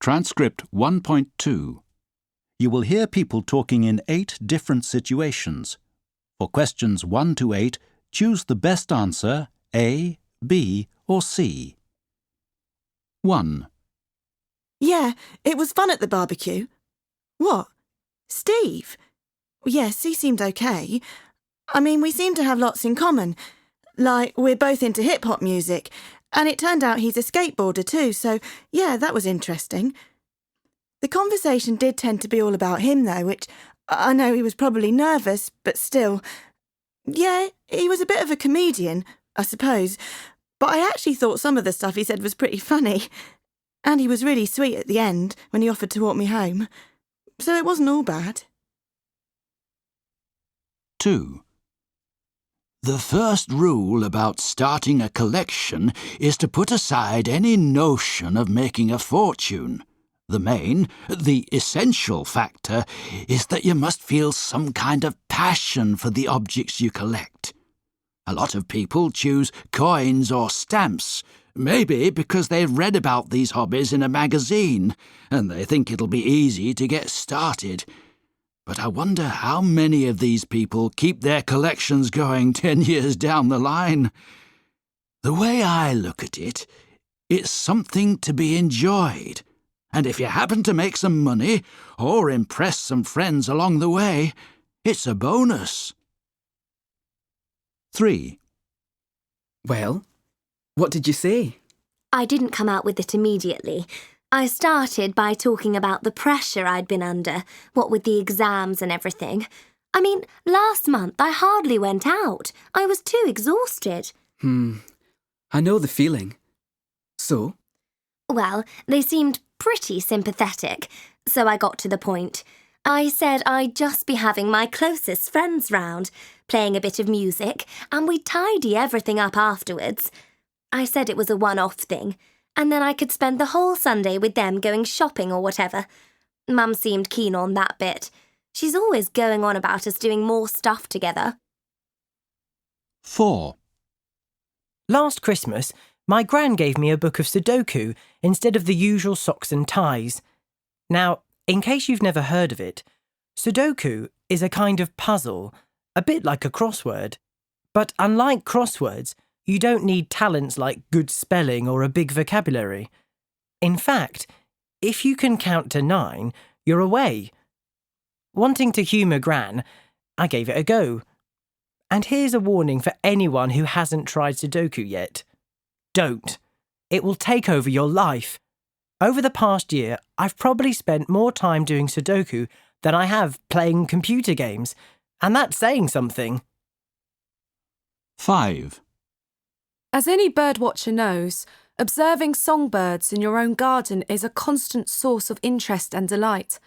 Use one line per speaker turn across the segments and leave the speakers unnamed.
Transcript 1.2. You will hear people talking in 8 different situations. For questions 1 to 8, choose the best answer A, B or C. 1.
Yeah, it was fun at the barbecue. What? Steve? Yes, he seemed okay. I mean, we seem to have lots in common. Like, we're both into hip-hop music, and it turned out he's a skateboarder too, so yeah, that was interesting. The conversation did tend to be all about him though, which I know he was probably nervous, but still. Yeah, he was a bit of a comedian, I suppose, but I actually thought some of the stuff he said was pretty funny. And he was really sweet at the end when he offered to walk me home. So it wasn't all bad.
2. The first rule about starting a collection is to put aside any notion of making a fortune. The essential factor is that you must feel some kind of passion for the objects you collect. A lot of people choose coins or stamps, maybe because they've read about these hobbies in a magazine, and they think it'll be easy to get started. But I wonder how many of these people keep their collections going 10 years down the line. The way I look at it, it's something to be enjoyed. And if you happen to make some money or impress some friends along the way, it's a bonus.
3.
Well, what did you say?
I didn't come out with it immediately. I started by talking about the pressure I'd been under, what with the exams and everything. I mean, last month I hardly went out. I was too exhausted.
I know the feeling. So?
Well, they seemed pretty sympathetic, so I got to the point. I said I'd just be having my closest friends round, playing a bit of music, and we'd tidy everything up afterwards. I said it was a one-off thing, and then I could spend the whole Sunday with them going shopping or whatever. Mum seemed keen on that bit. She's always going on about us doing more stuff together.
4.
Last Christmas, my gran gave me a book of Sudoku instead of the usual socks and ties. Now, in case you've never heard of it, Sudoku is a kind of puzzle, a bit like a crossword. But unlike crosswords, you don't need talents like good spelling or a big vocabulary. In fact, if you can count to 9, you're away. Wanting to humour Gran, I gave it a go. And here's a warning for anyone who hasn't tried Sudoku yet. Don't. It will take over your life. Over the past year, I've probably spent more time doing Sudoku than I have playing computer games, and that's saying something.
5.
As any birdwatcher knows, observing songbirds in your own garden is a constant source of interest and delight.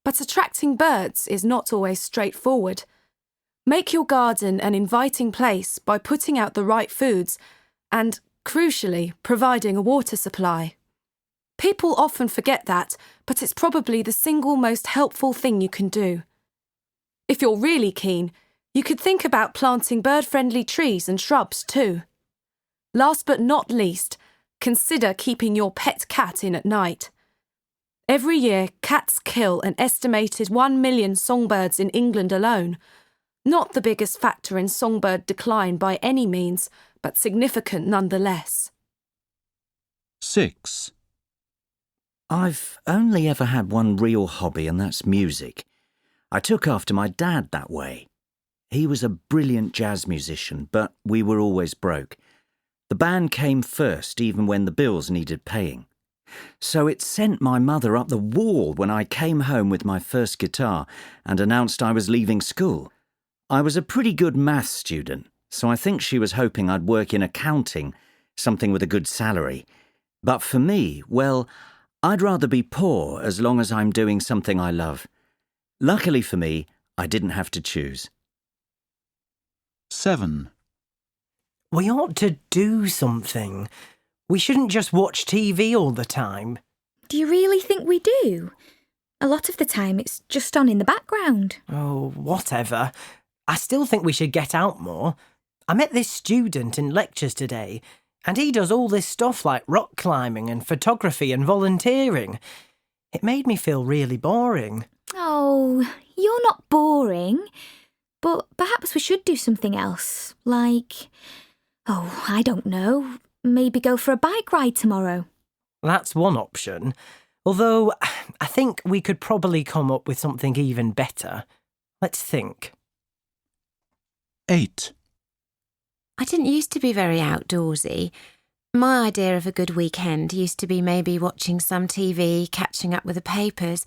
But attracting birds is not always straightforward. Make your garden an inviting place by putting out the right foods and, crucially, providing a water supply. People often forget that, but it's probably the single most helpful thing you can do. If you're really keen, you could think about planting bird-friendly trees and shrubs too. Last but not least, consider keeping your pet cat in at night. Every year, cats kill an estimated 1 million songbirds in England alone. Not the biggest factor in songbird decline by any means, but significant nonetheless.
6.
I've only ever had one real hobby, and that's music. I took after my dad that way. He was a brilliant jazz musician, but we were always broke. The band came first, even when the bills needed paying. So it sent my mother up the wall when I came home with my first guitar and announced I was leaving school. I was a pretty good maths student, so I think she was hoping I'd work in accounting, something with a good salary. But for me, well, I'd rather be poor as long as I'm doing something I love. Luckily for me, I didn't have to choose.
7.
We ought to do something. We shouldn't just watch TV all the time.
Do you really think we do? A lot of the time it's just on in the background.
Oh, whatever. I still think we should get out more. I met this student in lectures today, and he does all this stuff like rock climbing and photography and volunteering. It made me feel really boring.
Oh, you're not boring. But perhaps we should do something else. Like, oh, I don't know. Maybe go for a bike ride tomorrow.
That's one option. Although, I think we could probably come up with something even better. Let's think.
8.
I didn't used to be very outdoorsy. My idea of a good weekend used to be maybe watching some TV, catching up with the papers.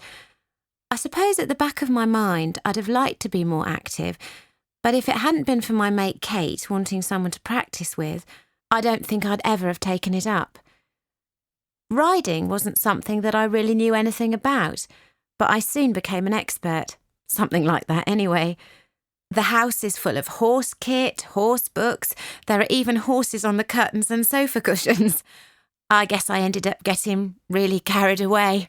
I suppose at the back of my mind I'd have liked to be more active, but if it hadn't been for my mate Kate wanting someone to practice with, I don't think I'd ever have taken it up. Riding wasn't something that I really knew anything about, but I soon became an expert. Something like that anyway. The house is full of horse kit, horse books. There are even horses on the curtains and sofa cushions. I guess I ended up getting really carried away.